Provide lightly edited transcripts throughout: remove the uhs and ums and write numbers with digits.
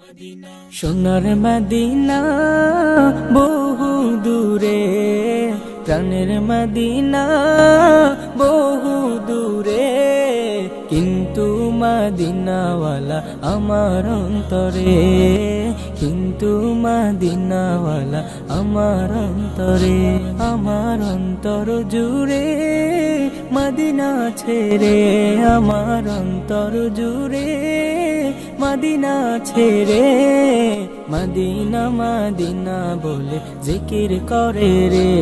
সোনার মদিনা বহু দূরে, প্রাণের মদিনা বহু দূরে, কিন্তু মদিনাওয়ালা আমার অন্তরে, কিন্তু মদিনাওয়ালা আমার অন্তরে। আমার অন্তর জুড়ে মদিনা ছেড়ে, আমার অন্তর জুড়ে মদিনা ছেড়ে, মদিনা মদিনা বলে জিকির করে রে।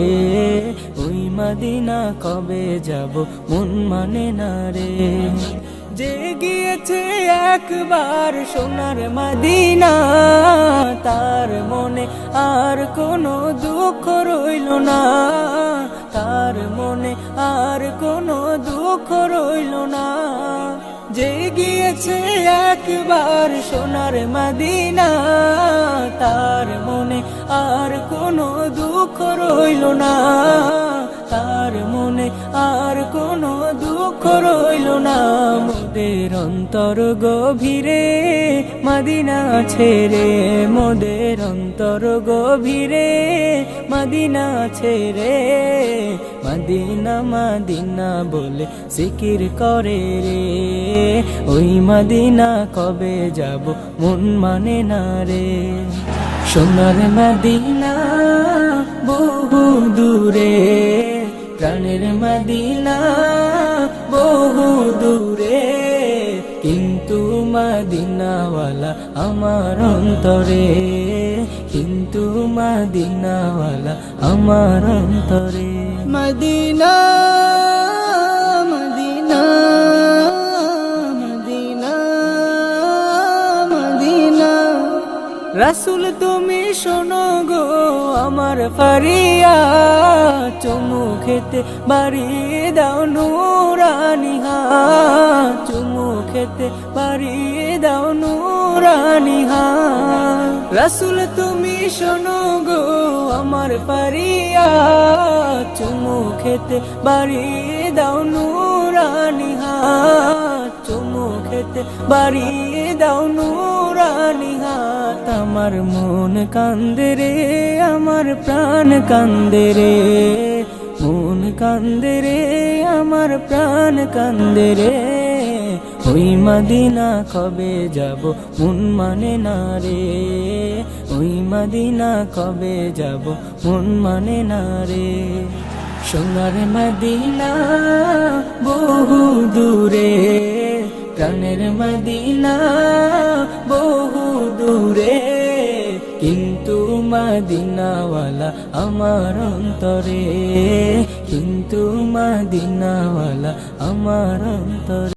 ওই মদিনা কবে যাব মন মানে না রে। যে গিয়েছে একবার সোনার মদিনা, তার মনে আর কোনো দুঃখ রইল না, তার মনে আর কোনো দুঃখ রইল না। যে গিয়েছে একবার সোনার মদিনা, তার মনে আর কোনো দুঃখ রইল না, তার মনে আর কোনো দুঃখ রইল না। মোদের অন্তর গভীরে মদিনা ছেড়ে, মোদের অন্তর গভীরে মদিনা ছেড়ে, মদিনা মদিনা বলে জিকির করে রে। ওই মদিনা কবে যাব মন মানে না রে। সোনার মদিনা বহু দূরে, প্রাণের মদিনা বহু দূরে, কিন্তু মদিনাওয়ালা আমার অন্তরে, কিন্তু মদিনাওয়ালা আমার অন্তরে। মদিনা মদিনা মদিনা মদিনা। রাসূল তুমি শোনো গো আমার ফরিয়াদ, চুমু খেতে বাড়িয়ে দাও নূরানি হাত, চুমু খেতে বাড়িয়ে দাও নূরানি হাত। রাসূল তুমি শোনো গো আমার ফরিয়াদ, চুমু খেতে বাড়িয়ে দাও নূরানি হাত, চুমু খেতে বাড়িয়ে দাও নূরানি হাত। আমার মন কান্দে রে, আমার প্রাণ কান্দে রে, মন কান্দে রে, আমার প্রাণ কান্দে রে। ওই মদিনা কবে যাব মন মানে না রে, ওই মদিনা কবে যাব মন মানে না রে। সোনার মদিনা বহু দূরে, প্রাণের মদিনা বহু দূরে, কিন্তু মদিনাওয়ালা আমার অন্তরে, কিন্তু মদিনাওয়ালা আমার অন্তরে।